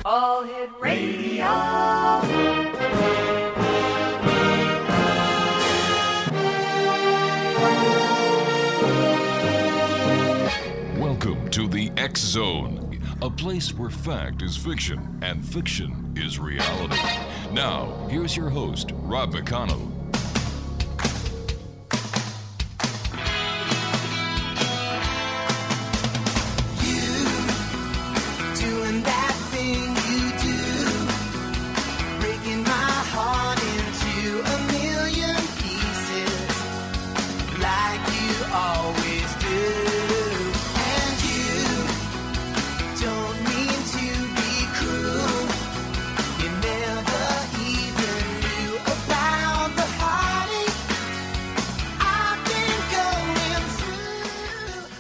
All Hit Radio. Welcome to the X Zone, a place where fact is fiction and fiction is reality. Now, here's your host, Rob McConnell.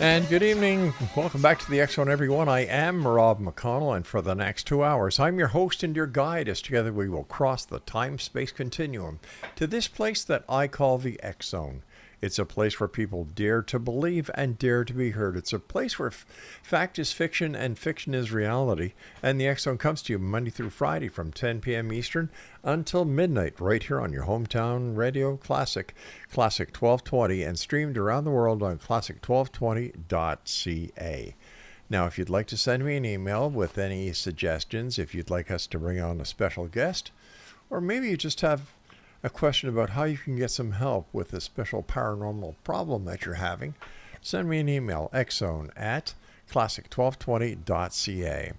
And good evening. Welcome back to the X Zone, everyone. I am Rob McConnell, and for the next 2 hours, I'm your host and your guide as together we will cross the time-space continuum to this place that I call the X Zone. It's a place where people dare to believe and dare to be heard. It's a place where fact is fiction and fiction is reality. And the X Zone comes to you Monday through Friday from 10 p.m. Eastern until midnight right here on your hometown radio Classic 1220, and streamed around the world on classic1220.ca. Now, if you'd like to send me an email with any suggestions, if you'd like us to bring on a special guest, or maybe you just have a question about how you can get some help with a special paranormal problem that you're having, send me an email, xzone@classic1220.ca.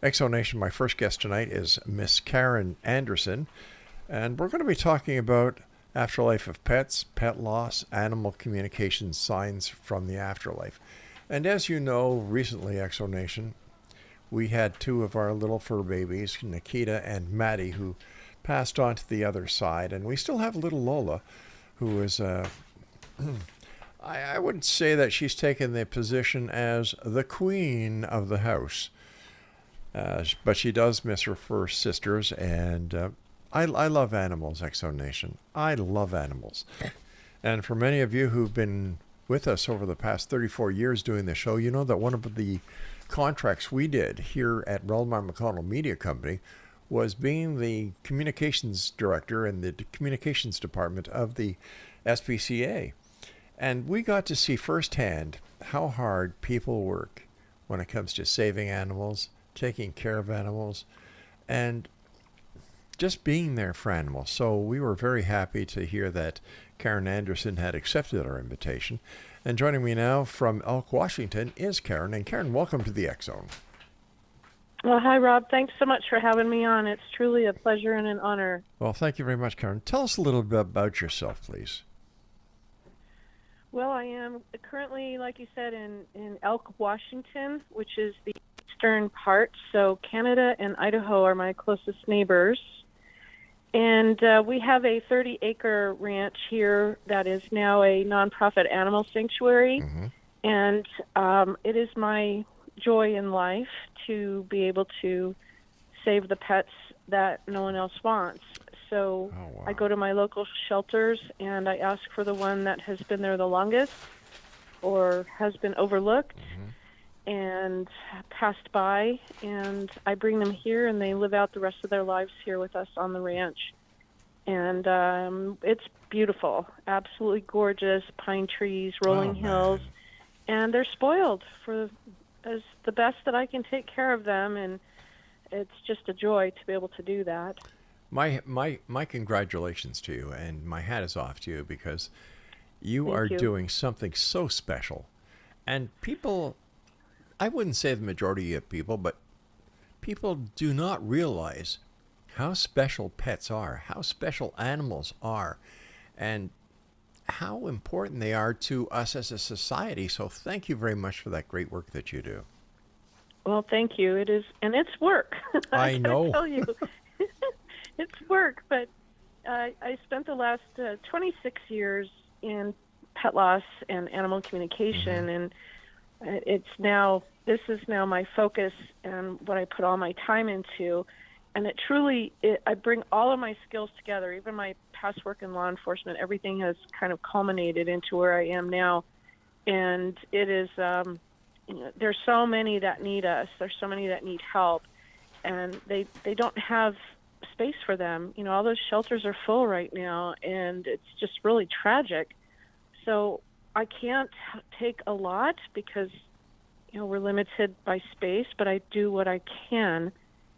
Exo Nation, my first guest tonight is Miss Karen Anderson, and we're going to be talking about afterlife of pets, pet loss, animal communication signs from the afterlife. And as you know, recently, Exo Nation, we had two of our little fur babies, Nikita and Maddie, who passed on to the other side, and we still have little Lola, who is I wouldn't say that she's taken the position as the queen of the house, but she does miss her first sisters, and I love animals, Exo Nation. I love animals. And for many of you who've been with us over the past 34 years doing the show, you know that one of the contracts we did here at Relmar McConnell Media Company was being the communications director in the communications department of the SPCA. And we got to see firsthand how hard people work when it comes to saving animals, taking care of animals, and just being there for animals. So we were very happy to hear that Karen Anderson had accepted our invitation. And joining me now from Elk, Washington is Karen. And Karen, welcome to the X Zone. Well, hi, Rob. Thanks so much for having me on. It's truly a pleasure and an honor. Well, thank you very much, Karen. Tell us a little bit about yourself, please. Well, I am currently, like you said, in Elk, Washington, which is the eastern part. So Canada and Idaho are my closest neighbors. And we have a 30-acre ranch here that is now a nonprofit animal sanctuary. Mm-hmm. And it is my joy in life to be able to save the pets that no one else wants. So I go to my local shelters and I ask for the one that has been there the longest or has been overlooked and passed by, and I bring them here and they live out the rest of their lives here with us on the ranch. And it's beautiful, absolutely gorgeous, pine trees, rolling hills, and they're spoiled for as the best that I can take care of them, and it's just a joy to be able to do that. My congratulations to you, and my hat is off to you because you are doing something so special. And people, I wouldn't say the majority of people, but people do not realize how special pets are, how special animals are, and how important they are to us as a society. So thank you very much for that great work that you do. Well, thank you. It is, and it's work. I know. Tell you, it's work. But I spent the last 26 years in pet loss and animal communication, and this is now my focus and what I put all my time into. And it truly, I bring all of my skills together, even my past work in law enforcement. Everything has kind of culminated into where I am now. And it is, there's so many that need us. There's so many that need help, and they don't have space for them. All those shelters are full right now, and it's just really tragic. So I can't take a lot because, we're limited by space, but I do what I can,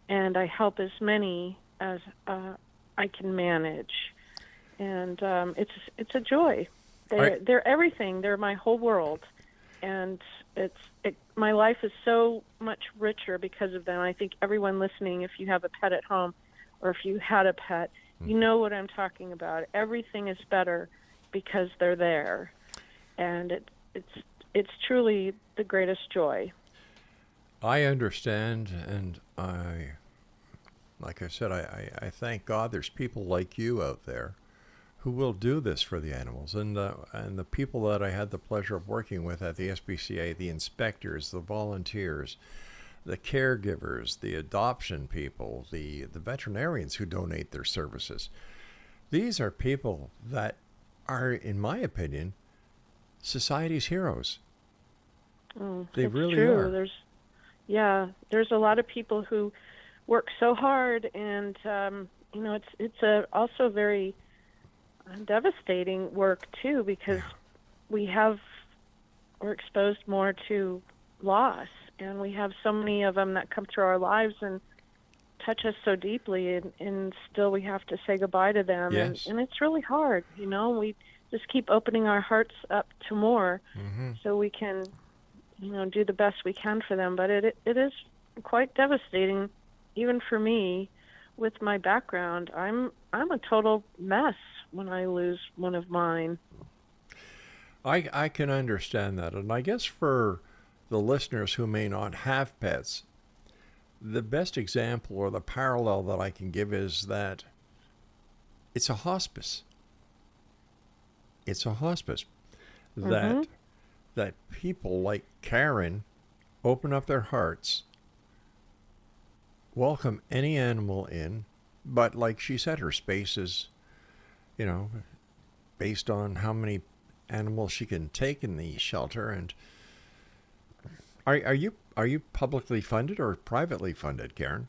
and I help as many as I can manage. And it's a joy. They're everything. They're my whole world. And my life is so much richer because of them. I think everyone listening, if you have a pet at home or if you had a pet, you know what I'm talking about. Everything is better because they're there. And it's truly the greatest joy. I understand, and like I said, I thank God there's people like you out there who will do this for the animals. And the people that I had the pleasure of working with at the SPCA, the inspectors, the volunteers, the caregivers, the adoption people, the veterinarians who donate their services. These are people that are, in my opinion, society's heroes. They really true. are. There's a lot of people who work so hard, and it's also very devastating work too, because we're exposed more to loss, and we have so many of them that come through our lives and touch us so deeply, and still we have to say goodbye to them. Yes. And it's really hard. We just keep opening our hearts up to more, so we can do the best we can for them. But it is quite devastating, even for me. With my background, I'm a total mess when I lose one of mine. I can understand that. And I guess for the listeners who may not have pets, the best example or the parallel that I can give is that it's a hospice. It's a hospice that people like Karen open up their hearts, welcome any animal in, but like she said, her space is, based on how many animals she can take in the shelter. And are you publicly funded or privately funded, Karen?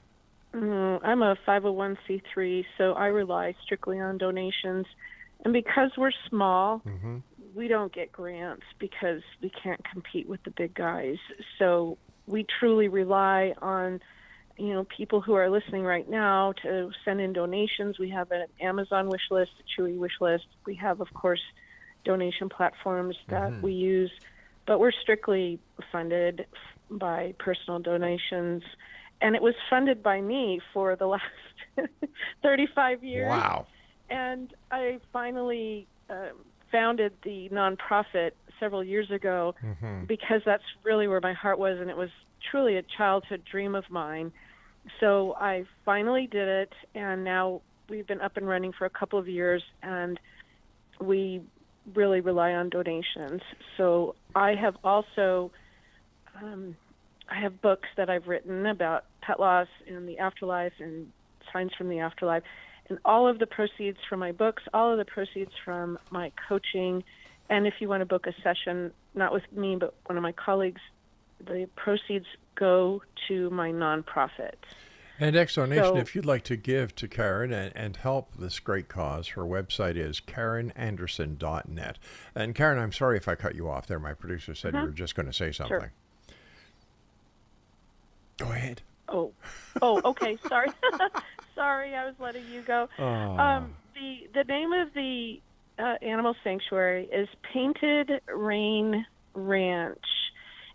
I'm a 501c3, so I rely strictly on donations. And because we're small, we don't get grants because we can't compete with the big guys. So we truly rely on people who are listening right now to send in donations. We have an Amazon wish list, a Chewy wish list. We have, of course, donation platforms that we use, but we're strictly funded by personal donations. And it was funded by me for the last 35 years. Wow. And I finally founded the nonprofit several years ago because that's really where my heart was, and it was truly a childhood dream of mine. So I finally did it, and now we've been up and running for a couple of years, and we really rely on donations. So I have also, I have books that I've written about pet loss and the afterlife and signs from the afterlife. And all of the proceeds from my books, all of the proceeds from my coaching, and if you want to book a session, not with me, but one of my colleagues, the proceeds go to my nonprofit. And Exonation, if you'd like to give to Karen and help this great cause, her website is KarenAnderson.net. And Karen, I'm sorry if I cut you off there. My producer said you were just going to say something. Sure. Go ahead. Oh, okay. Sorry. Sorry, I was letting you go. The name of the animal sanctuary is Painted Rain Ranch.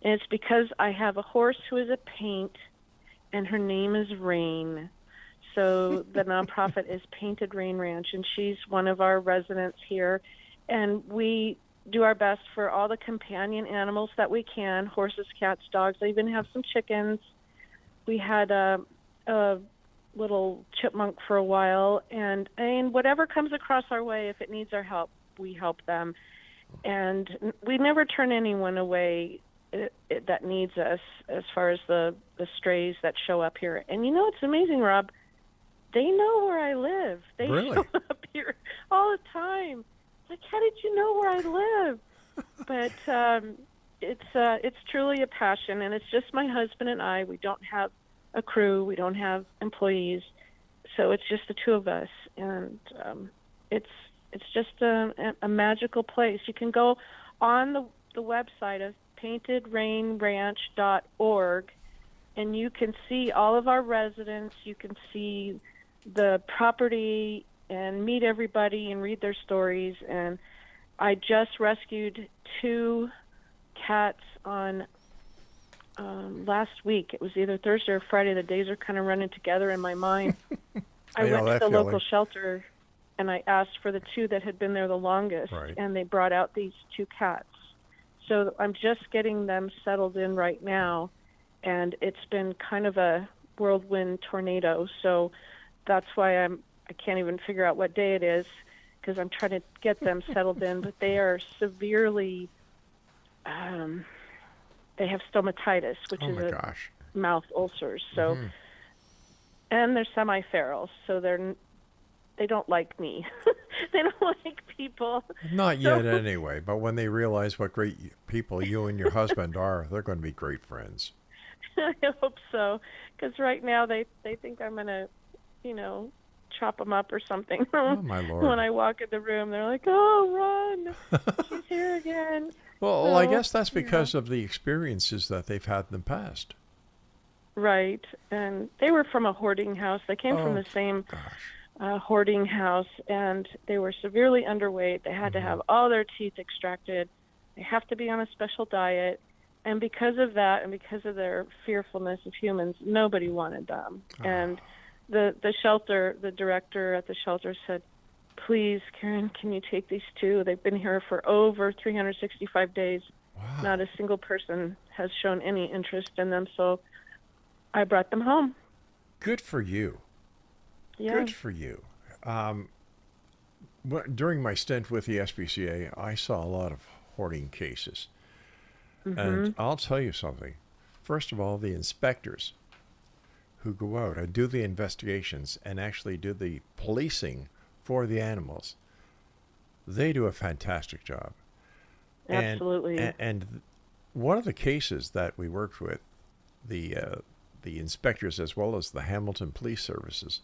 And it's because I have a horse who is a paint, and her name is Rain. So the nonprofit is Painted Rain Ranch, and she's one of our residents here. And we do our best for all the companion animals that we can, horses, cats, dogs. I even have some chickens. We had a little chipmunk for a while, and whatever comes across our way, if it needs our help, we help them. And we never turn anyone away that needs us, as far as the strays that show up here. And it's amazing, Rob. They know where I live. They Really? show up here all the time. Like, how did you know where I live? But it's truly a passion, and it's just my husband and I. We don't have a crew. We don't have employees, so it's just the two of us, and it's just a magical place. You can go on the website of paintedrainranch.org, and you can see all of our residents. You can see the property and meet everybody and read their stories. And I just rescued 2 cats on last week. It was either Thursday or Friday. The days are kind of running together in my mind. I went to the local shelter, and I asked for the 2 that had been there the longest, and they brought out these 2 cats. So I'm just getting them settled in right now, and it's been kind of a whirlwind tornado. So that's why I can't even figure out what day it is, because I'm trying to get them settled in. But they are severely, they have stomatitis, which is mouth ulcers. So, and they're semi-feral, so they don't like me. They don't like people. Not yet, anyway. But when they realize what great people you and your husband are, they're going to be great friends. I hope so, because right now they think I'm going to, chop them up or something. Oh, my Lord. When I walk in the room, they're like, oh, run. She's here again. Well, I guess that's because of the experiences that they've had in the past. Right. And they were from a hoarding house. They came from the same hoarding house, and they were severely underweight. They had to have all their teeth extracted. They have to be on a special diet. And because of that, and because of their fearfulness of humans, nobody wanted them. And the shelter, the director at the shelter said, please, Karen, can you take these 2? They've been here for over 365 days. Wow. Not a single person has shown any interest in them, so I brought them home. Good for you. Yeah. Good for you. During my stint with the SPCA, I saw a lot of hoarding cases. And I'll tell you something. First of all, the inspectors who go out and do the investigations and actually do the policing for the animals, they do a fantastic job. Absolutely. And one of the cases that we worked with, the inspectors as well as the Hamilton Police Services,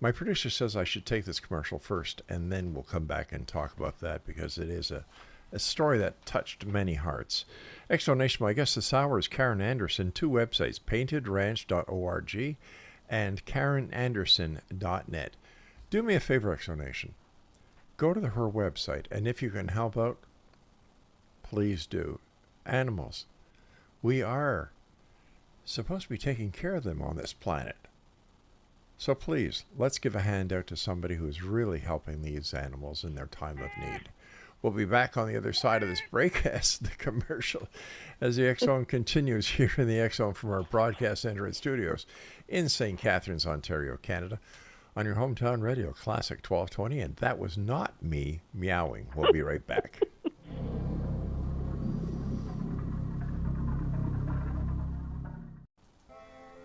my producer says I should take this commercial first, and then we'll come back and talk about that, because it is a story that touched many hearts. Explanation, my guest this hour is Karen Anderson. 2 websites, paintedranch.org and karenanderson.net. Do me a favor, Explanation. Go to her website, and if you can help out, please do. Animals. We are supposed to be taking care of them on this planet. So please, let's give a hand out to somebody who's really helping these animals in their time of need. We'll be back on the other side of this break as the X-Zone continues here in the X-Zone from our broadcast center and studios in St. Catharines, Ontario, Canada, on your hometown radio, Classic 1220. And that was not me meowing. We'll be right back.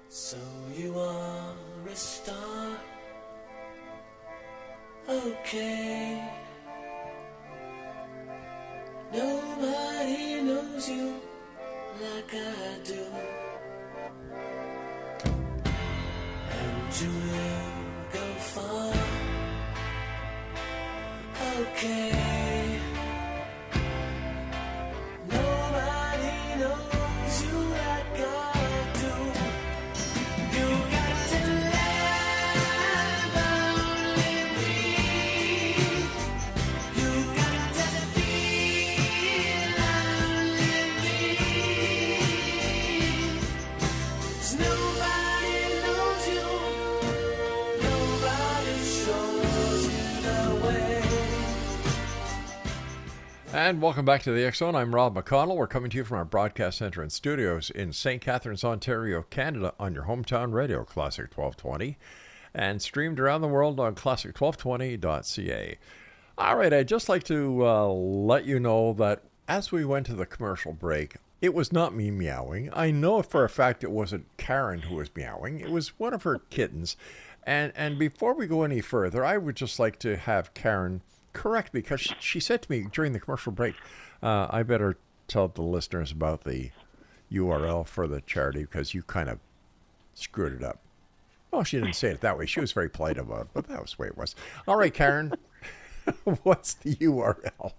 So you are a star, okay. Nobody knows you like I do, and you will go far, okay. Nobody knows you like I do. You got to let only me. You got to feel only me. 'Cause nobody knows you. Nobody shows you the way. And welcome back to the X-Zone. I'm Rob McConnell. We're coming to you from our broadcast center and studios in St. Catharines, Ontario, Canada, on your hometown radio, Classic 1220, and streamed around the world on classic1220.ca. All right, I'd just like to let you know that as we went to the commercial break, it was not me meowing. I know for a fact it wasn't Karen who was meowing. It was one of her kittens. And before we go any further, I would just like to have Karen correct, because she said to me during the commercial break, I better tell the listeners about the URL for the charity because you kind of screwed it up. Well, she didn't say it that way. She was very polite about it, but that was the way it was. All right, Karen, what's the URL?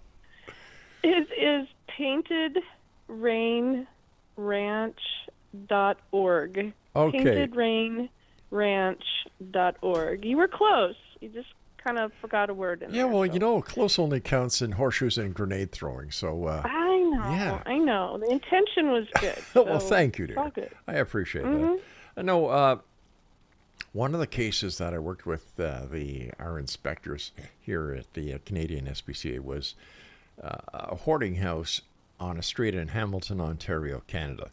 It is paintedrainranch.org. Okay. Paintedrainranch.org. You were close. You just kind of forgot a word in there. Yeah, well, so. you know, close only counts in horseshoes and grenade throwing. So, I know. yeah. I know. The intention was good. well, so thank you, it's dear. all good. I appreciate that. I know one of the cases that I worked with our inspectors here at the Canadian SPCA was a hoarding house on a street in Hamilton, Ontario, Canada.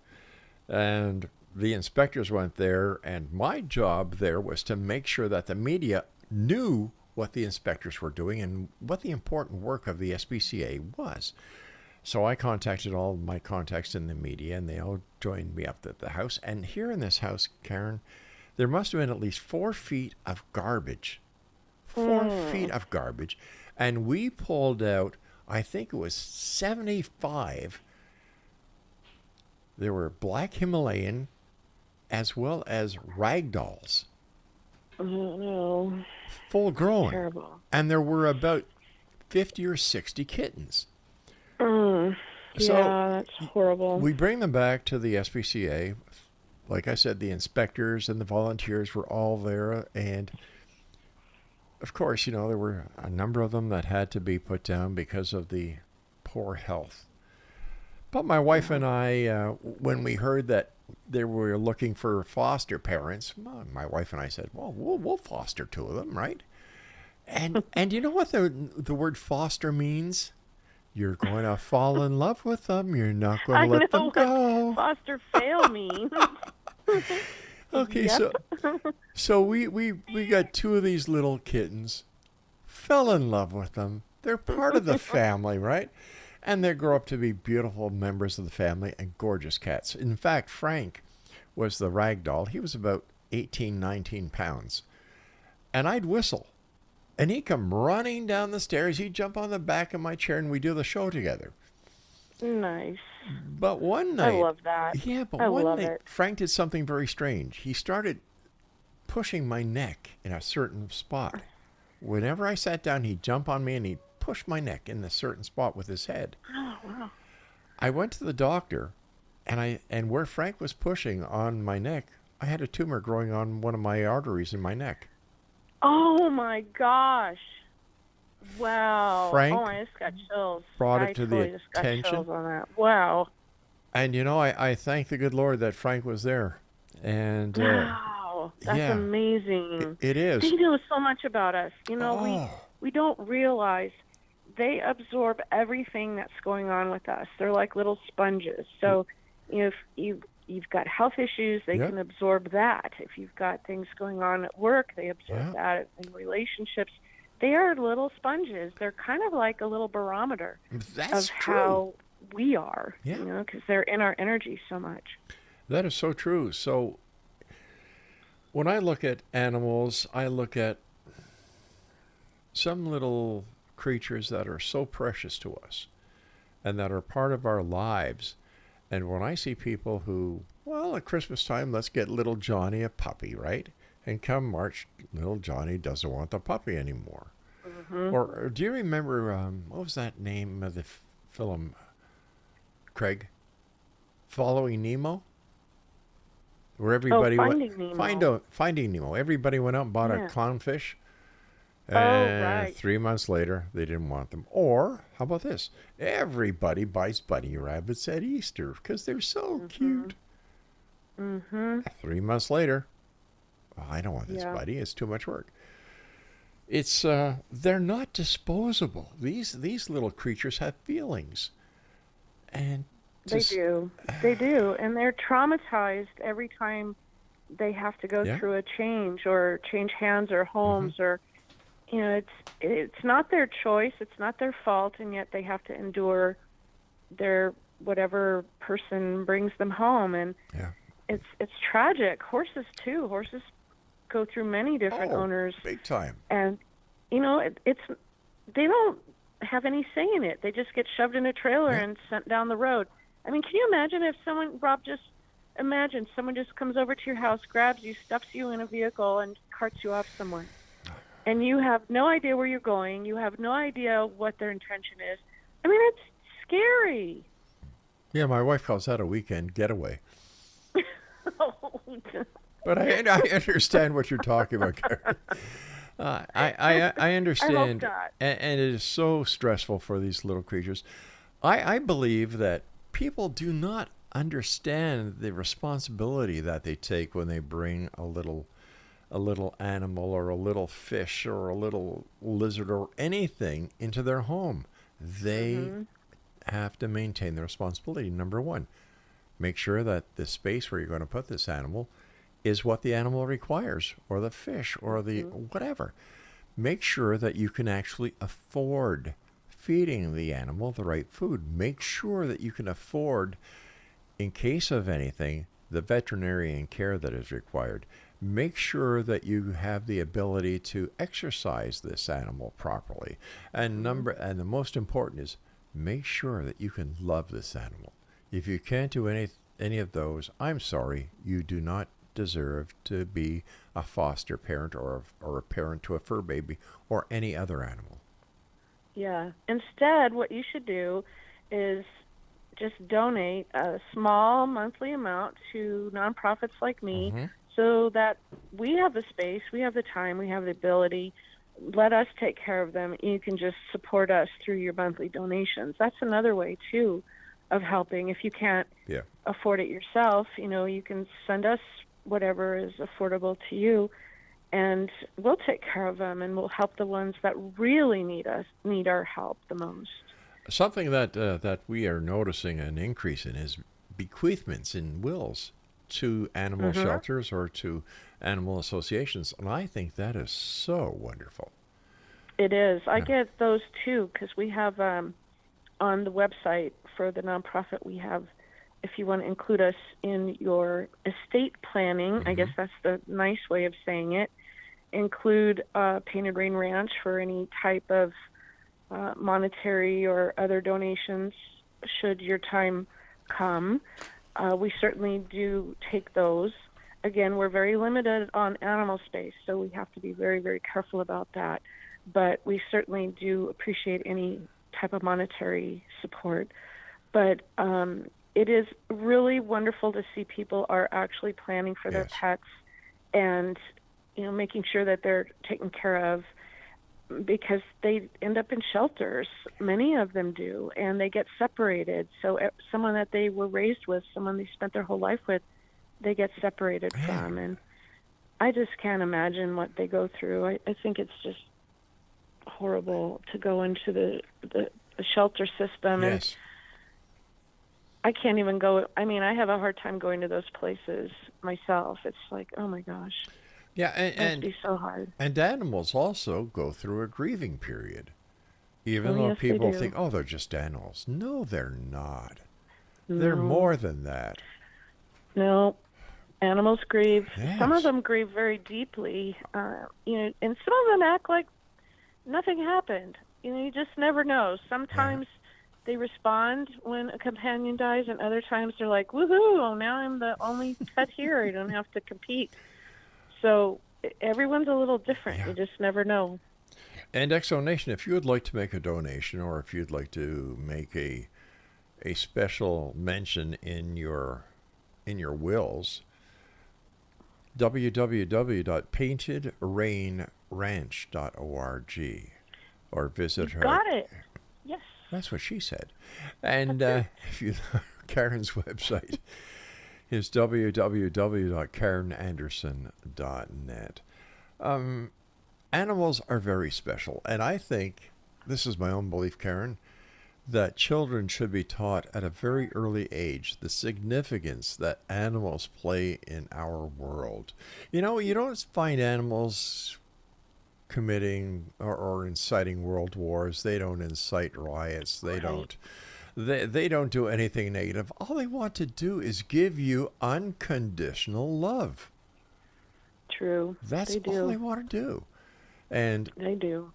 And the inspectors went there, and my job there was to make sure that the media knew what the inspectors were doing and what the important work of the SPCA was. So I contacted all my contacts in the media, and they all joined me up at the house. And here in this house, Karen, there must have been at least 4 feet of garbage. 4 feet of garbage. And we pulled out, I think it was 75. There were black Himalayan as well as ragdolls. Oh, no. Full grown. Terrible. And there were about 50 or 60 kittens. Yeah, that's horrible. We bring them back to the SPCA. Like I said, the inspectors and the volunteers were all there. And, of course, you know, there were a number of them that had to be put down because of the poor health. But my wife and I, when we heard that they were looking for foster parents, my wife and I said, well, we'll foster 2 of them, right? And you know what the word foster means? You're going to fall in love with them. You're not going to let them go. Foster fail means. Okay, so we got 2 of these little kittens, fell in love with them. They're part of the family, right? And they grow up to be beautiful members of the family and gorgeous cats. In fact, Frank was the rag doll. He was about 18, 19 pounds. And I'd whistle. And he'd come running down the stairs. He'd jump on the back of my chair, and we'd do the show together. Nice. But one night... I love that. Yeah, but I one love night, it. Frank did something very strange. He started pushing my neck in a certain spot. Whenever I sat down, he'd jump on me, and he'd push my neck in a certain spot with his head. Oh, wow. I went to the doctor, and where Frank was pushing on my neck, I had a tumor growing on one of my arteries in my neck. Oh, my gosh. Wow. Frank I just got chills. brought it I to totally the just got attention. chills on that. Wow. And, you know, I thank the good Lord that Frank was there. And Wow. That's yeah, amazing. it is. They know so much about us. You know, Oh. we don't realize they absorb everything that's going on with us. They're like little sponges. So, you know, if you've got health issues, they Yeah. can absorb that. If you've got things going on at work, they absorb Yeah. that. In relationships, they are little sponges. They're kind of like a little barometer That's of true. how we are, Yeah. you know, because they're in our energy so much. That is so true. So when I look at animals, I look at some little creatures that are so precious to us and that are part of our lives. And when I see people who, well, at Christmas time, let's get little Johnny a puppy, right? And come March, little Johnny doesn't want the puppy anymore. Or do you remember, what was that name of the film, Craig? Following Nemo? Where everybody Finding Nemo. Finding Nemo. Everybody went out and bought a Yeah. clownfish. Oh, And right. 3 months later, they didn't want them. Or, how about this? Everybody buys bunny rabbits at Easter because they're so cute. 3 months later, oh, I don't want this Yeah. bunny. It's too much work. It's they're not disposable. These little creatures have feelings, and They do. They do. And they're traumatized every time they have to go Yeah. through a change or change hands or homes or, you know, it's not their choice. It's not their fault. And yet they have to endure their whatever person brings them home. And Yeah. it's tragic. Horses too. Horses go through many different owners. big time. And, you know, they don't have any say in it. They just get shoved in a trailer and sent down the road. I mean, can you imagine if someone, Rob, just imagine someone just comes over to your house, grabs you, stuffs you in a vehicle, and carts you off somewhere. And you have no idea where you're going. You have no idea what their intention is. I mean, it's scary. Yeah, my wife calls that a weekend getaway. Oh, But I understand what you're talking about, Karen. I understand, not. and it is so stressful for these little creatures. I believe that people do not understand the responsibility that they take when they bring a little animal or a little fish or a little lizard or anything into their home. They have to maintain the responsibility. Number one, make sure that the space where you're going to put this animal is what the animal requires, or the fish, or the whatever. Make sure that you can actually afford feeding the animal the right food. Make sure that you can afford, in case of anything, the veterinarian care that is required. Make sure that you have the ability to exercise this animal properly. And the most important is make sure that you can love this animal. If you can't do any of those, I'm sorry, you do not deserve to be a foster parent or a parent to a fur baby or any other animal. Yeah. Instead, what you should do is just donate a small monthly amount to nonprofits like me so that we have the space, we have the time, we have the ability. Let us take care of them. You can just support us through your monthly donations. That's another way, too, of helping. If you can't afford it yourself, you can send us whatever is affordable to you, and we'll take care of them, and we'll help the ones that really need our help the most. Something that we are noticing an increase in is bequeathments in wills to animal shelters or to animal associations, and I think that is so wonderful. It is. I get those too, because we have on the website for the nonprofit, we have, if you want to include us in your estate planning, I guess that's the nice way of saying it, include Painted Rain Ranch for any type of monetary or other donations should your time come. We certainly do take those. Again, we're very limited on animal space, so we have to be very, very careful about that. But we certainly do appreciate any type of monetary support. But it is really wonderful to see people are actually planning for their pets and, making sure that they're taken care of, because they end up in shelters. Many of them do, and they get separated. So someone that they were raised with, someone they spent their whole life with, they get separated from. And I just can't imagine what they go through. I think it's just horrible to go into the shelter system. And I can't even go. I mean, I have a hard time going to those places myself. It's like, oh my gosh. Yeah, and it must be so hard. And animals also go through a grieving period. Even though yes, people they do. think, oh, they're just animals. No, they're not. They're more than that. No, animals grieve. Yes. Some of them grieve very deeply, and some of them act like nothing happened. You just never know. Sometimes they respond when a companion dies, and other times they're like, woohoo, now I'm the only pet here. I don't have to compete. So everyone's a little different. You just never know. And Exonation, if you would like to make a donation, or if you'd like to make a special mention in your wills, www.paintedrainranch.org, or visit her. Got it. Yes. That's what she said. And if you Karen's website is www.karenanderson.net. Animals are very special, and I think, this is my own belief, Karen, that children should be taught at a very early age the significance that animals play in our world. You don't find animals committing or inciting world wars. They don't incite riots. They don't do anything negative. All they want to do is give you unconditional love. True. That's they do. all they want to do. And they do.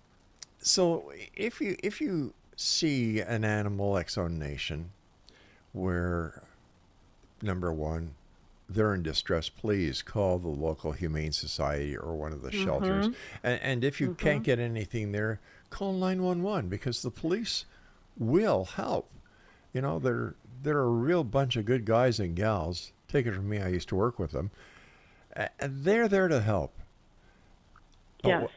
so if you see an animal, X Zone Nation, where, number one, they're in distress, please call the local Humane Society or one of the shelters. And if you can't get anything there, call 911 because the police will help. You know, they're a real bunch of good guys and gals. Take it from me, I used to work with them. And they're there to help. Yes.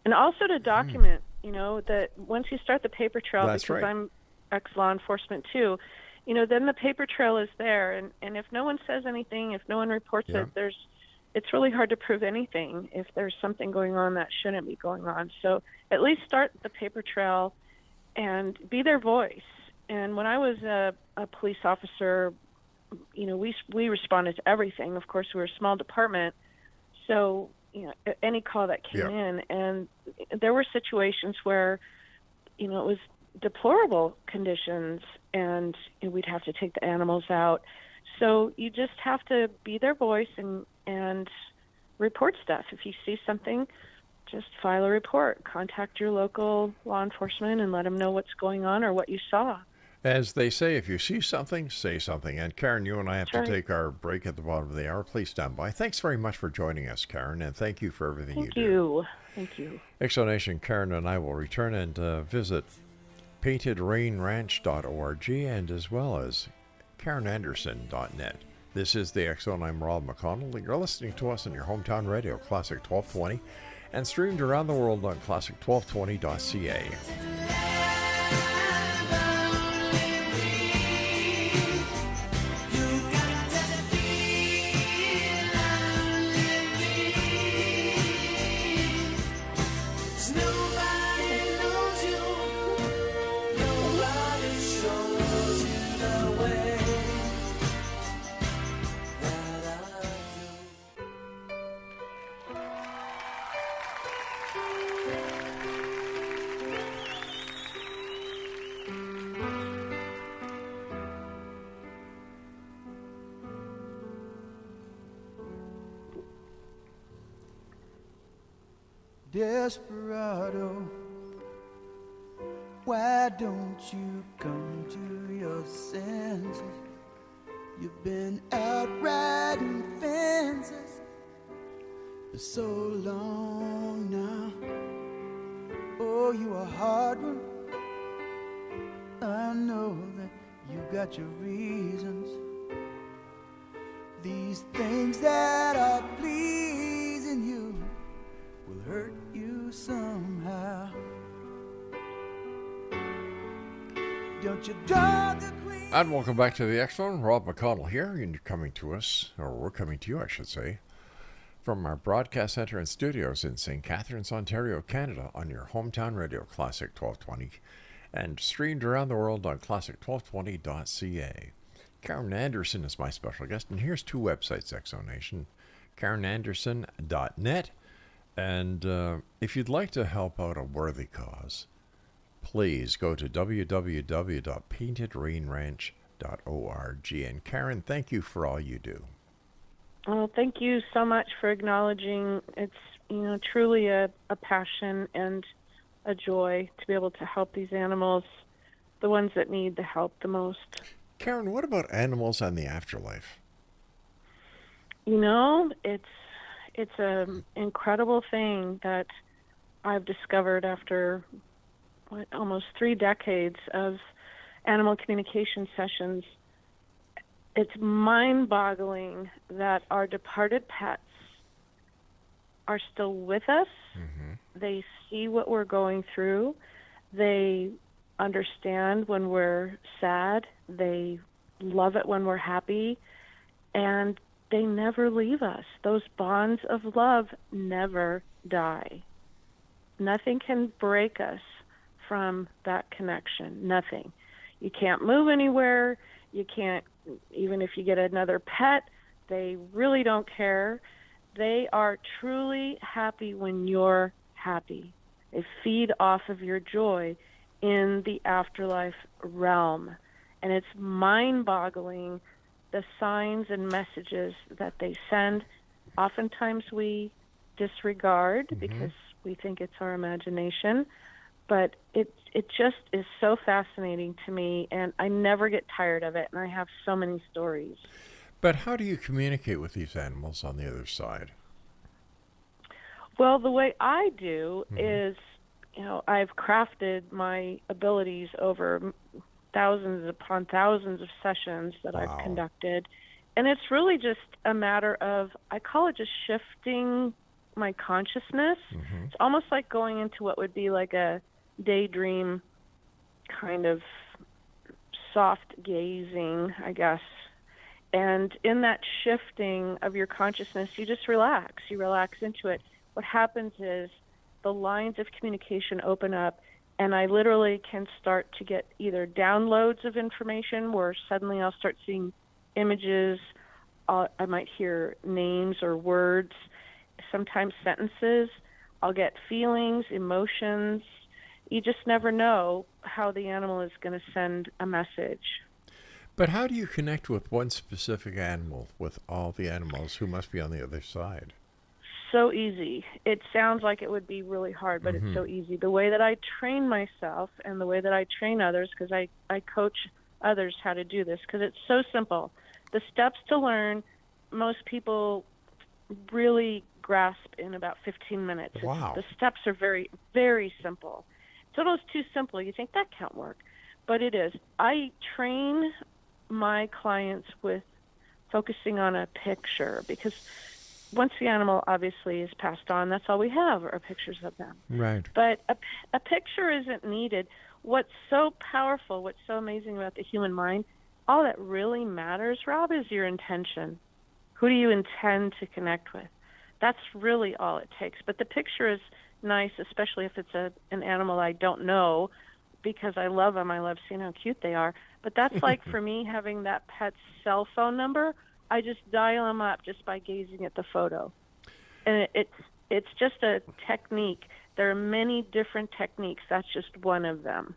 And also to document, you know, that once you start the paper trail, That's because right. I'm ex-law enforcement too, you know, then the paper trail is there. And if no one says anything, if no one reports Yeah. it, it's really hard to prove anything if there's something going on that shouldn't be going on. So at least start the paper trail and be their voice. And when I was a police officer, you know, we responded to everything. Of course, we were a small department. So, you know, any call that came in, and there were situations where, you know, it was deplorable conditions and we'd have to take the animals out. So you just have to be their voice and report stuff. If you see something, just file a report. Contact your local law enforcement and let them know what's going on or what you saw. As they say, if you see something, say something. And Karen, you and I have That's to right. take our break at the bottom of the hour. Please stand by. Thanks very much for joining us, Karen, and thank you for everything Thank do. you. Thank you. Explanation, Karen and I will return and visit paintedrainranch.org and as well as karenanderson.net. This is the X Zone. I'm Rob McConnell. You're listening to us on your hometown radio, Classic 1220, and streamed around the world on classic1220.ca. Desperado, why don't you come to your senses? You've been out riding fences for so long now. Oh, you a hard one. I know that you got your reasons. These things that are pleasing you will hurt you somehow. Don't you dog the queen? And welcome back to the X Zone. Rob McConnell here, and you're coming to us, or we're coming to you, I should say, from our broadcast center and studios in St. Catharines, Ontario, Canada, on your hometown radio, Classic 1220, and streamed around the world on classic1220.ca. Karen Anderson is my special guest, and here's two websites, X Zone Nation, karenanderson.net. And if you'd like to help out a worthy cause, please go to www.paintedrainranch.org. And Karen, thank you for all you do. Well, thank you so much for acknowledging. It's, you know, truly a passion and a joy to be able to help these animals, the ones that need the help the most. Karen, what about animals and the afterlife? You know, it's an incredible thing that I've discovered after almost 3 decades of animal communication sessions. It's mind-boggling that our departed pets are still with us. Mm-hmm. They see what we're going through. They understand when we're sad. They love it when we're happy. And they never leave us. Those bonds of love never die. Nothing can break us from that connection. Nothing. You can't move anywhere. You can't, even if you get another pet, they really don't care. They are truly happy when you're happy. They feed off of your joy in the afterlife realm. And it's mind-boggling, the signs and messages that they send. Oftentimes we disregard because we think it's our imagination. but it just is so fascinating to me, and I never get tired of it, and I have so many stories. But how do you communicate with these animals on the other side? Well, the way I do is, I've crafted my abilities over thousands upon thousands of sessions that Wow. I've conducted. And it's really just a matter of, I call it just shifting my consciousness. It's almost like going into what would be like a daydream kind of soft gazing, I guess. And in that shifting of your consciousness, you just relax. You relax into it. What happens is the lines of communication open up, and I literally can start to get either downloads of information where suddenly I'll start seeing images. I might hear names or words, sometimes sentences. I'll get feelings, emotions. You just never know how the animal is going to send a message. But how do you connect with one specific animal with all the animals who must be on the other side? So easy. It sounds like it would be really hard, but it's so easy. The way that I train myself and the way that I train others, because I coach others how to do this, because it's so simple. The steps to learn, most people really grasp in about 15 minutes. Wow. The steps are very, very simple. It's almost too simple. You think that can't work, but it is. I train my clients with focusing on a picture, because once the animal obviously is passed on, that's all we have are pictures of them. Right. But a picture isn't needed. What's so powerful, what's so amazing about the human mind, all that really matters, Rob, is your intention. Who do you intend to connect with? That's really all it takes. But the picture is nice, especially if it's an animal I don't know, because I love them. I love seeing how cute they are. But that's like for me having that pet's cell phone number. I just dial them up just by gazing at the photo. And it's just a technique. There are many different techniques. That's just one of them.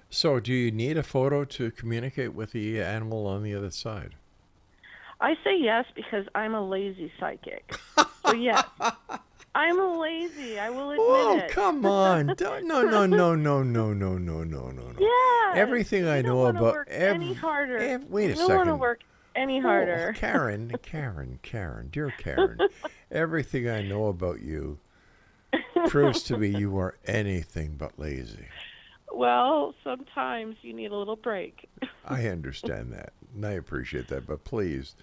So do you need a photo to communicate with the animal on the other side? I say yes because I'm a lazy psychic. So yes, I'm lazy. I will admit it. Come on. No. Yeah. Everything I know don't wanna about... work any harder. Wait a You don't want to second. work any harder. Oh, Karen, dear Karen, everything I know about you proves to me you are anything but lazy. Well, sometimes you need a little break. I understand that, and I appreciate that, but please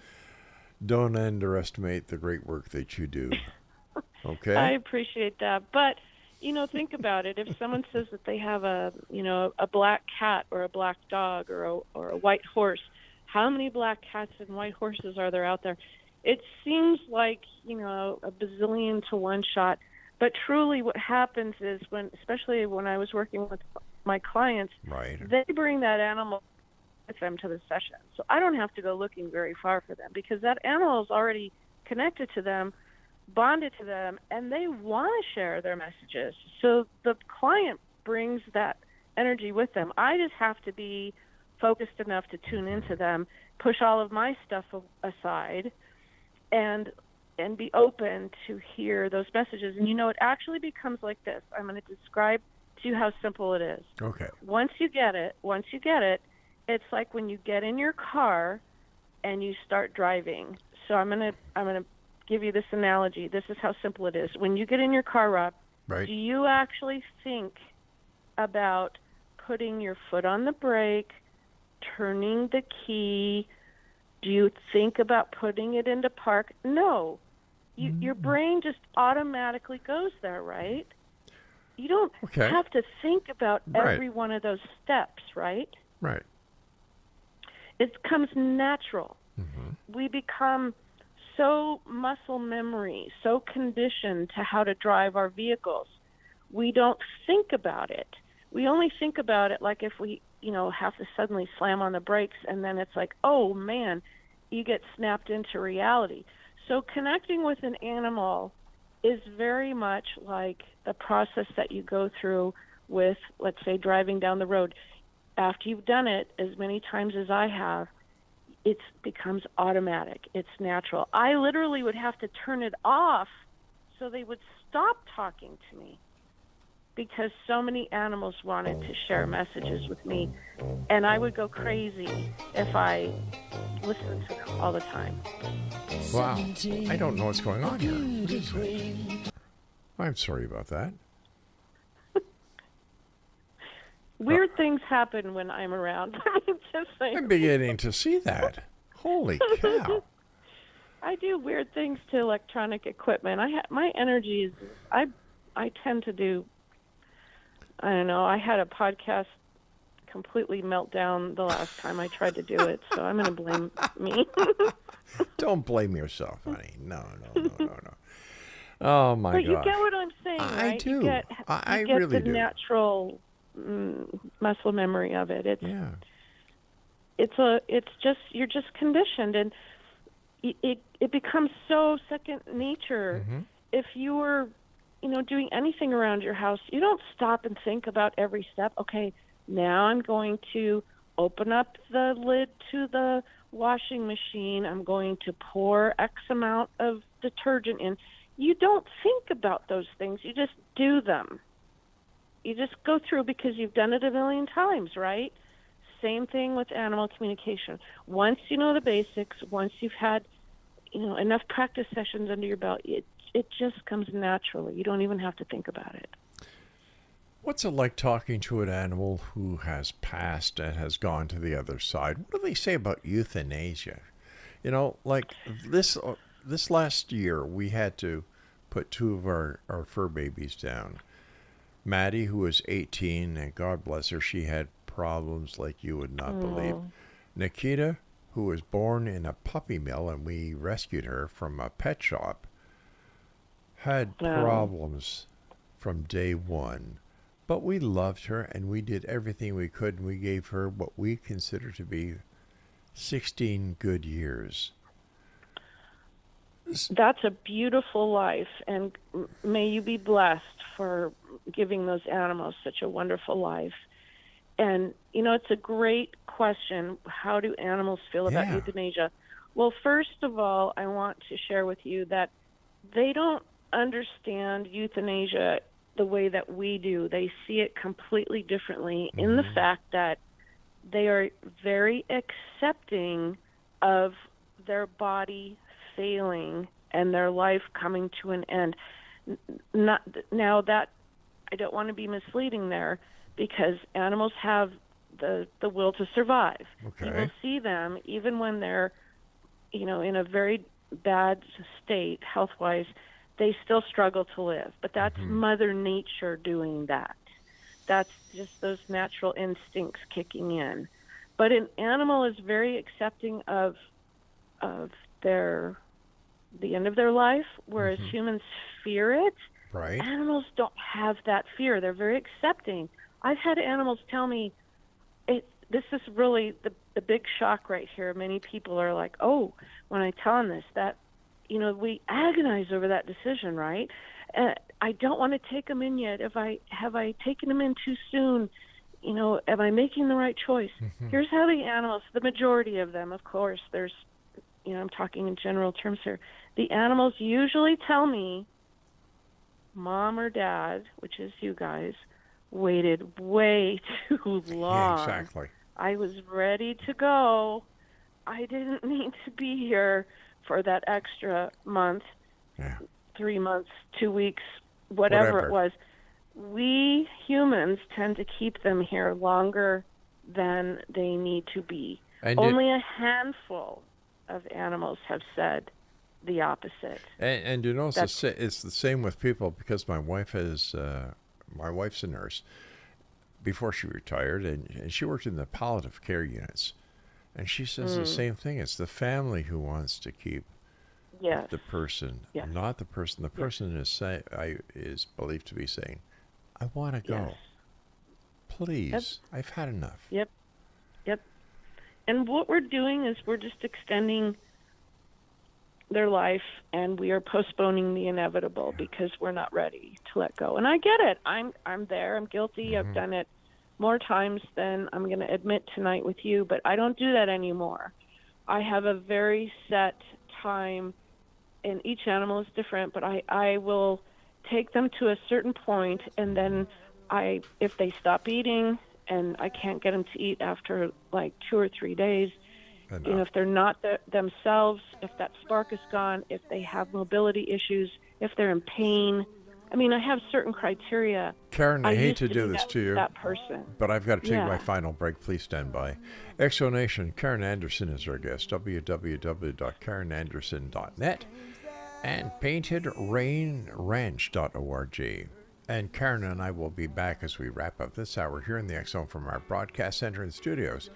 don't underestimate the great work that you do. Okay? I appreciate that. But, think about it. If someone says that they have a black cat or a black dog or a white horse, how many black cats and white horses are there out there? It seems like, a bazillion to one shot. But truly what happens is especially when I was working with my clients, Right. they bring that animal with them to the session. So I don't have to go looking very far for them because that animal is already connected to them, bonded to them, and they want to share their messages. So the client brings that energy with them. I just have to be focused enough to tune into them, push all of my stuff aside, and be open to hear those messages. And it actually becomes like this. I'm going to describe to you how simple it is. Okay. Once you get it, it's like when you get in your car and you start driving. So I'm going to give you this analogy. This is how simple it is. When you get in your car, Rob, Right. do you actually think about putting your foot on the brake, turning the key? Do you think about putting it into park? No. Your brain just automatically goes there, right? You don't have to think about every one of those steps, right? Right. It comes natural. We become so muscle memory, so conditioned to how to drive our vehicles. We don't think about it. We only think about it like if we, have to suddenly slam on the brakes, and then it's like, oh man, you get snapped into reality. So connecting with an animal is very much like the process that you go through with, let's say, driving down the road. After you've done it as many times as I have, it becomes automatic. It's natural. I literally would have to turn it off so they would stop talking to me because so many animals wanted to share messages with me, and I would go crazy if I listened to them all the time. Wow. I don't know what's going on here. What is it? I'm sorry about that. Weird things happen when I'm around. Just saying. I'm beginning to see that. Holy cow. I do weird things to electronic equipment. My energy is I tend to do. I don't know. I had a podcast completely melt down the last time I tried to do it, so I'm going to blame me. Don't blame yourself, honey. No. Oh, my God. But you get what I'm saying, right? I do. I get really the do. natural muscle memory of it. Yeah. It's just you're just conditioned, and it becomes so second nature. Mm-hmm. If you were, doing anything around your house, you don't stop and think about every step. Okay, now I'm going to open up the lid to the washing machine. I'm going to pour X amount of detergent in. You don't think about those things. You just do them. You just go through because you've done it a million times, right? Same thing with animal communication. Once you know the basics, once you've had, enough practice sessions under your belt, it just comes naturally. You don't even have to think about it. What's it like talking to an animal who has passed and has gone to the other side? What do they say about euthanasia? Like this last year, we had to put two of our fur babies down. Maddie, who was 18, and God bless her, she had problems like you would not believe. Nikita, who was born in a puppy mill, and we rescued her from a pet shop, had problems from day one. But we loved her, and we did everything we could, and we gave her what we consider to be 16 good years. That's a beautiful life, and may you be blessed for giving those animals such a wonderful life. And, it's a great question. How do animals feel about euthanasia? Well, first of all, I want to share with you that they don't understand euthanasia the way that we do. They see it completely differently in the fact that they are very accepting of their body failing and their life coming to an end. Now that I don't want to be misleading there, because animals have the will to survive. Okay. You will see them even when they're, in a very bad state health-wise. They still struggle to live, but that's Mother Nature doing that. That's just those natural instincts kicking in. But an animal is very accepting of the end of their life, whereas humans fear it. Right. Animals don't have that fear. They're very accepting. I've had animals tell me, this is really the big shock right here. Many people are like, oh, when I tell them this, that, we agonize over that decision, right? I don't want to take them in yet. Have I taken them in too soon? Am I making the right choice? Here's how the animals, the majority of them, of course, there's, I'm talking in general terms here. The animals usually tell me, Mom or Dad, which is you guys, waited way too long. Yeah, exactly. I was ready to go. I didn't need to be here for that extra month, 3 months, 2 weeks, whatever it was. We humans tend to keep them here longer than they need to be. And only a handful of animals have said the opposite. And it's the same with people, because my wife's a nurse before she retired, and she worked in the palliative care units. And she says the same thing. It's the family who wants to keep the person, not the person. The person is believed to be saying, I want to go. Please, I've had enough. Yep. And what we're doing is we're just extending their life, and we are postponing the inevitable because we're not ready to let go. And I get it. I'm there. I'm guilty. I've done it more times than I'm going to admit tonight with you, but I don't do that anymore. I have a very set time, and each animal is different, but I will take them to a certain point and then if they stop eating and I can't get them to eat after like 2 or 3 days, if they're not themselves, if that spark is gone, if they have mobility issues, if they're in pain. I mean, I have certain criteria. Karen, I hate used to do this to you, that person. but I've got to take Yeah. my final break. Please stand by. Exonation, Karen Anderson is our guest, www.karenanderson.net and paintedrainranch.org. And Karen and I will be back as we wrap up this hour here in the X Zone from our broadcast center and studios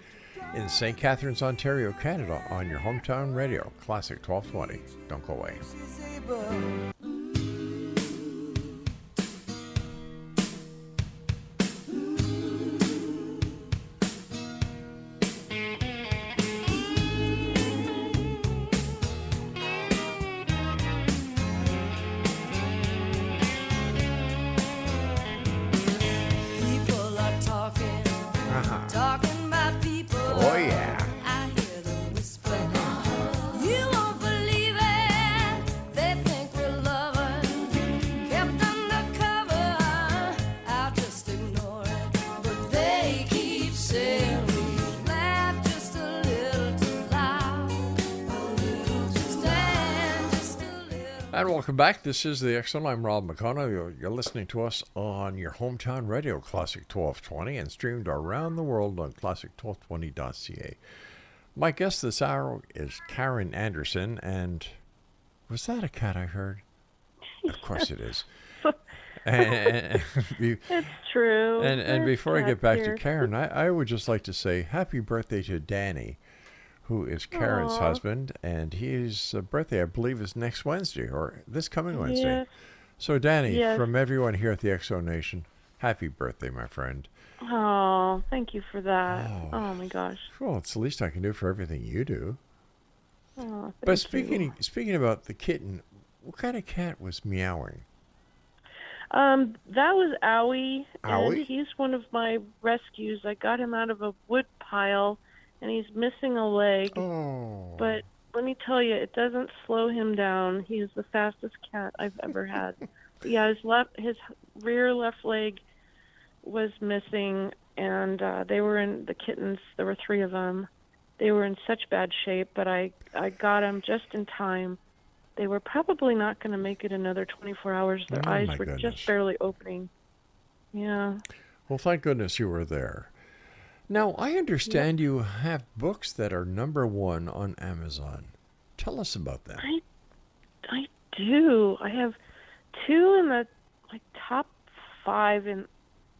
in St. Catharines, Ontario, Canada, on your hometown radio, Classic 1220. Don't go away. People are talking about people. Oh, yeah. I hear them whisper. You won't believe it. They think we're lovers, kept undercover. I'll just ignore it, but they keep saying we laugh just a little too loud, a little too stand, just a little. And welcome back. This is the X Zone. I'm Rob McConnell. You're listening to us on your hometown radio, Classic 1220, and streamed around the world on classic1220.ca. My guest this hour is Karen Anderson, and was that a cat I heard? Of course it is. and, It's true. and before I There's get back cats to here. Karen, I would just like to say happy birthday to Danny, who is Karen's Aw. husband, and his birthday, I believe, is next Wednesday, or this coming Wednesday. Yes. So, Danny, Yes. from everyone here at the X Zone Nation, happy birthday, my friend. Oh, thank you for that. Oh, my gosh. Well, it's the least I can do for everything you do. Oh, But thank you. speaking about the kitten, what kind of cat was meowing? That was Owie. Owie? And he's one of my rescues. I got him out of a wood pile, and he's missing a leg. Oh. But let me tell you, it doesn't slow him down. He is the fastest cat I've ever had. Yeah, his rear left leg was missing, and they were in the kittens. There were 3 of them. They were in such bad shape, but I got them just in time. They were probably not going to make it another 24 hours. Their Oh, eyes my were goodness. just barely opening. Yeah. Well, thank goodness you were there. Now, I understand you have books that are #1 on Amazon. Tell us about that. I do. I have 2 in the top 5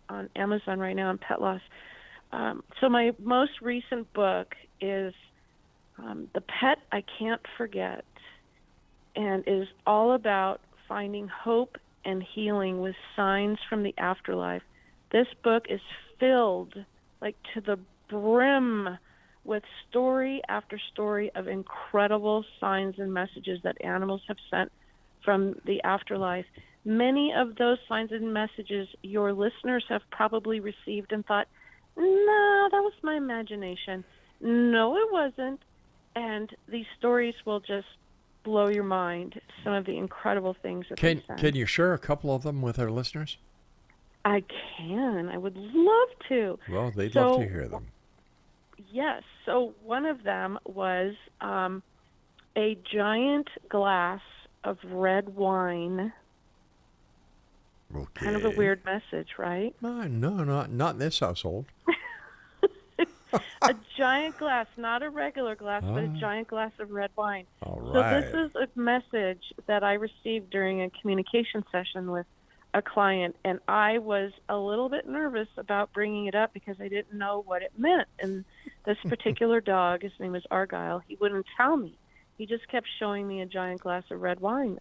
on Amazon right now on Pet Loss. So my most recent book is The Pet I Can't Forget, and is all about finding hope and healing with signs from the afterlife. This book is filled to the brim with story after story of incredible signs and messages that animals have sent from the afterlife. Many of those signs and messages your listeners have probably received and thought, no, that was my imagination. No, it wasn't. And these stories will just blow your mind, some of the incredible things that they send. Can you share a couple of them with our listeners? I can. I would love to. Well, they'd love to hear them. Yes. So one of them was a giant glass of red wine. Okay. Kind of a weird message, right? No, not in this household. A giant glass, not a regular glass, but a giant glass of red wine. All So right. this is a message that I received during a communication session with a client, and I was a little bit nervous about bringing it up because I didn't know what it meant. And this particular dog, his name is Argyle, he wouldn't tell me. He just kept showing me a giant glass of red wine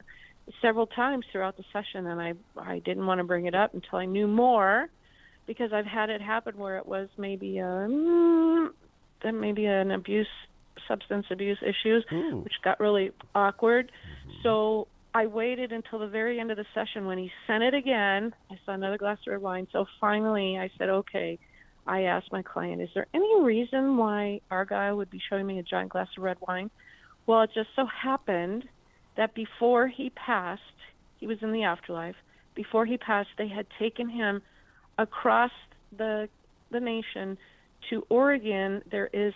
several times throughout the session, and I didn't want to bring it up until I knew more, because I've had it happen where it was maybe an substance abuse issues, which got really awkward. So I waited until the very end of the session when he sent it again. I saw another glass of red wine. So finally I said, okay, I asked my client, is there any reason why Argyle would be showing me a giant glass of red wine? Well, it just so happened that before he passed, he was in the afterlife. Before he passed, they had taken him across the nation to Oregon, there is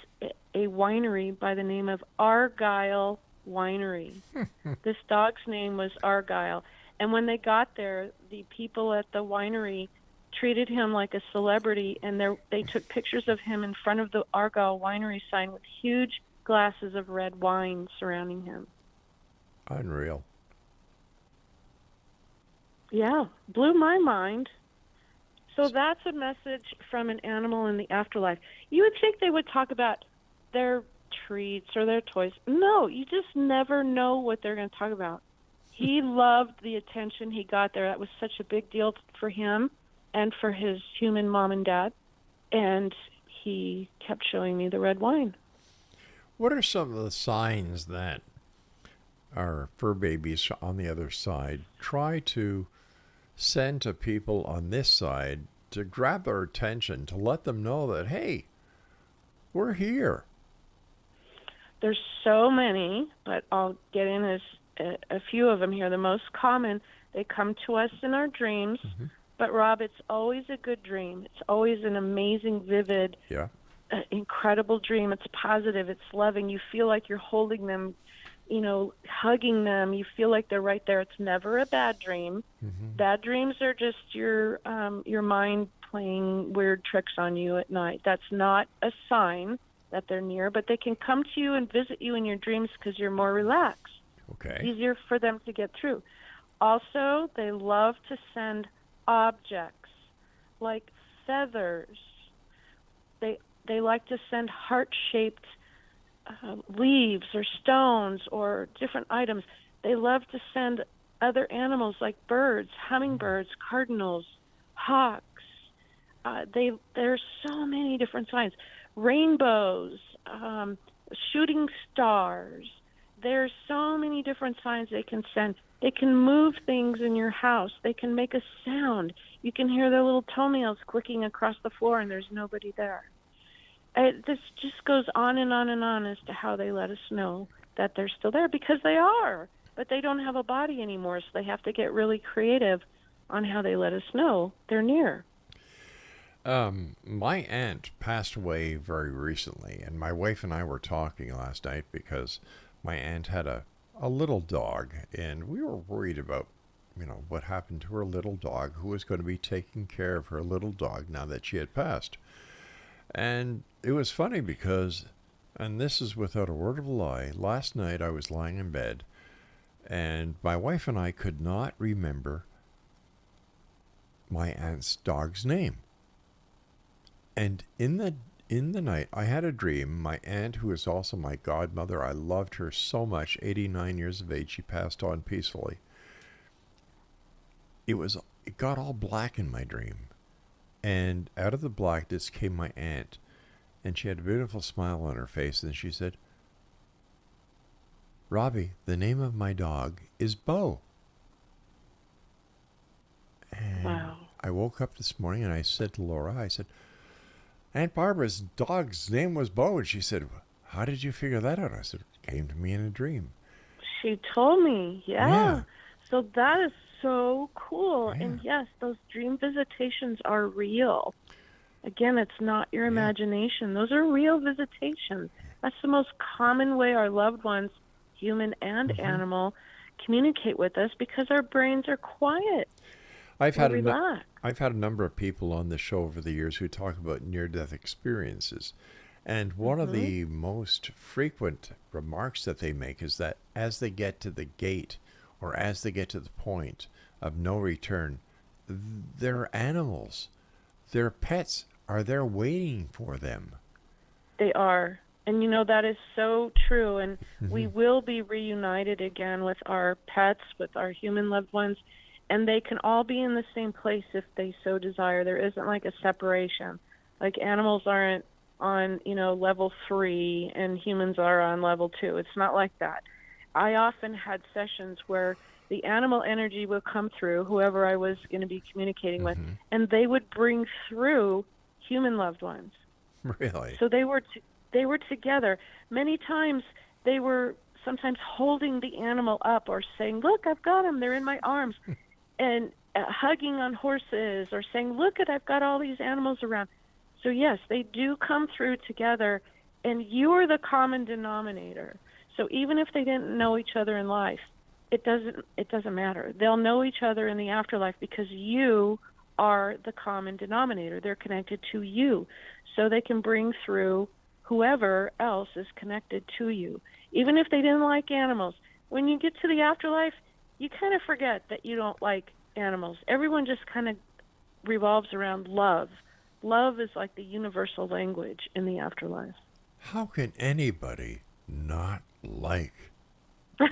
a winery by the name of Argyle Winery. This dog's name was Argyle. And when they got there, the people at the winery treated him like a celebrity, and they took pictures of him in front of the Argyle Winery sign with huge glasses of red wine surrounding him. Unreal. Yeah, blew my mind. So that's a message from an animal in the afterlife. You would think they would talk about their treats or their toys. No, you just never know what they're going to talk about. He loved the attention he got there. That was such a big deal for him and for his human mom and dad. And he kept showing me the red wine. What are some of the signs that our fur babies on the other side try to send to people on this side to grab their attention, to let them know that, hey, we're here? There's so many, but I'll get in as a few of them here. The most common, they come to us in our dreams, but Rob, it's always a good dream. It's always an amazing, vivid, incredible dream. It's positive. It's loving. You feel like you're holding them, hugging them. You feel like they're right there. It's never a bad dream. Bad dreams are just your mind playing weird tricks on you at night. That's not a sign that they're near, but they can come to you and visit you in your dreams because you're more relaxed. Okay. Easier for them to get through. Also, they love to send objects like feathers. They like to send heart-shaped leaves or stones or different items. They love to send other animals like birds, hummingbirds, cardinals, hawks. There's so many different signs. Rainbows, shooting stars. There's so many different signs they can send. They can move things in your house. They can make a sound. You can hear their little toenails clicking across the floor and there's nobody there. This just goes on and on and on as to how they let us know that they're still there, because they are, but they don't have a body anymore, so they have to get really creative on how they let us know they're near. My aunt passed away very recently, and my wife and I were talking last night because my aunt had a little dog, and we were worried about, what happened to her little dog, who was going to be taking care of her little dog now that she had passed. And it was funny because, and this is without a word of a lie, last night I was lying in bed, and my wife and I could not remember my aunt's dog's name. And in the night, I had a dream. My aunt, who is also my godmother, I loved her so much, 89 years of age, she passed on peacefully. It got all black in my dream. And out of the blackness came my aunt. And she had a beautiful smile on her face. And she said, "Robbie, the name of my dog is Bo." And Wow. I woke up this morning and I said to Laura, I said, "Aunt Barbara's dog's name was Bo." And she said, "How did you figure that out?" I said, "It came to me in a dream." She told me, Yeah. So that is so cool. Yeah. And yes, those dream visitations are real. Again, it's not your imagination. Those are real visitations. That's the most common way our loved ones, human and animal, communicate with us, because our brains are quiet. I've had Relax. a number of people on the show over the years who talk about near-death experiences. And one of the most frequent remarks that they make is that as they get to the gate, or as they get to the point of no return, their animals, their pets, are there waiting for them. They are. And that is so true. And we will be reunited again with our pets, with our human loved ones. And they can all be in the same place if they so desire. There isn't like a separation. Like animals aren't on, level 3 and humans are on level 2. It's not like that. I often had sessions where the animal energy would come through, whoever I was going to be communicating with, and they would bring through human loved ones. Really? So they were together. Many times they were sometimes holding the animal up or saying, "Look, I've got him. They're in my arms." and hugging on horses or saying, look at, I've got all these animals around. So yes, they do come through together, and you're the common denominator. So even if they didn't know each other in life, it doesn't matter. They'll know each other in the afterlife because you are the common denominator. They're connected to you. So they can bring through whoever else is connected to you. Even if they didn't like animals, when you get to the afterlife, you kind of forget that you don't like animals. Everyone just kind of revolves around love. Love is like the universal language in the afterlife. How can anybody not like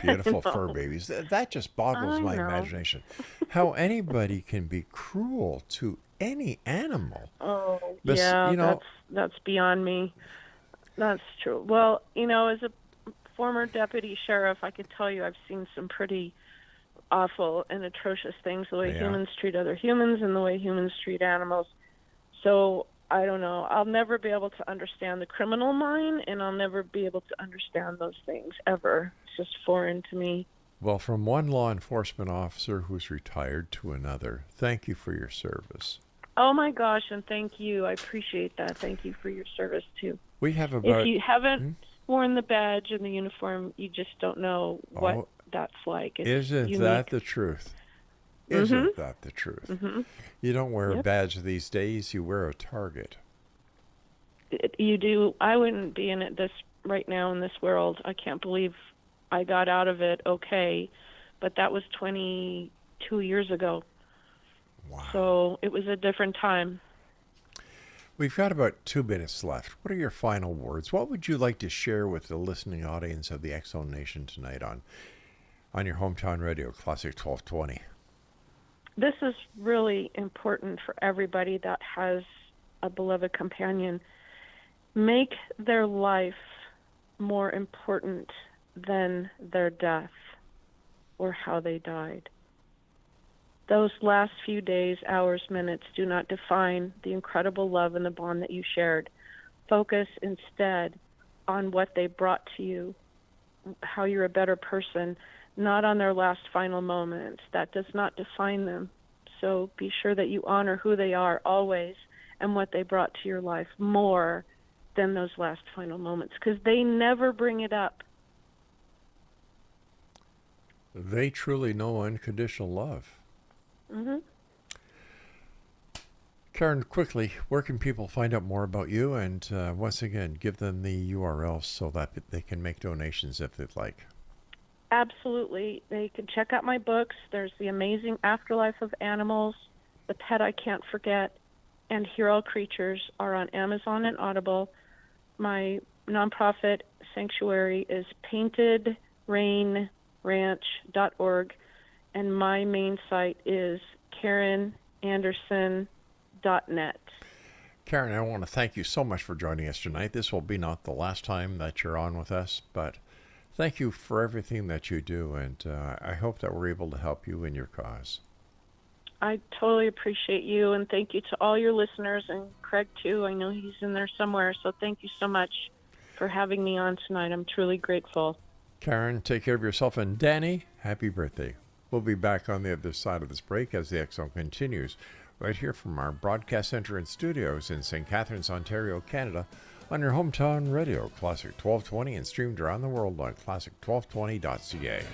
beautiful fur babies? That just boggles my imagination. How anybody can be cruel to any animal. Oh, But, yeah, you know, that's beyond me. That's true. Well, as a former deputy sheriff, I can tell you I've seen some pretty awful and atrocious things, the way humans treat other humans and the way humans treat animals. So I don't know. I'll never be able to understand the criminal mind, and I'll never be able to understand those things ever. It's just foreign to me. well, from one law enforcement officer who's retired to another, thank you for your service. Oh, my gosh, and thank you. I appreciate that. Thank you for your service, too. We have about... If you haven't worn the badge and the uniform, you just don't know what that's like. It's Isn't unique. that the truth? Isn't that the truth? You don't wear a badge these days, you wear a target. You do. I wouldn't be in it right now in this world. I can't believe I got out of it okay, but that was 22 years ago. Wow. So it was a different time. We've got about 2 minutes left. What are your final words? What would you like to share with the listening audience of the X-Zone Nation tonight on your hometown radio, Classic 1220? This is really important for everybody that has a beloved companion. Make their life more important than their death or how they died. Those last few days, hours, minutes do not define the incredible love and the bond that you shared. Focus instead on what they brought to you, how you're a better person, not on their last final moments. That does not define them. So be sure that you honor who they are always and what they brought to your life more than those last final moments, because they never bring it up. They truly know unconditional love. Karen, quickly, where can people find out more about you? And once again, give them the URL so that they can make donations if they'd like. Absolutely. They can check out my books. There's The Amazing Afterlife of Animals, The Pet I Can't Forget, and Hear All Creatures are on Amazon and Audible. My nonprofit sanctuary is paintedrainranch.org, and my main site is KarenAnderson.net. Karen, I want to thank you so much for joining us tonight. This will be not the last time that you're on with us, but thank you for everything that you do, and I hope that we're able to help you in your cause. I totally appreciate you, and thank you to all your listeners, and Craig, too. I know he's in there somewhere, so thank you so much for having me on tonight. I'm truly grateful. Karen, take care of yourself, and Danny, happy birthday. We'll be back on the other side of this break as the X-Zone continues, right here from our broadcast center and studios in St. Catharines, Ontario, Canada, on your hometown radio, Classic 1220, and streamed around the world on classic1220.ca.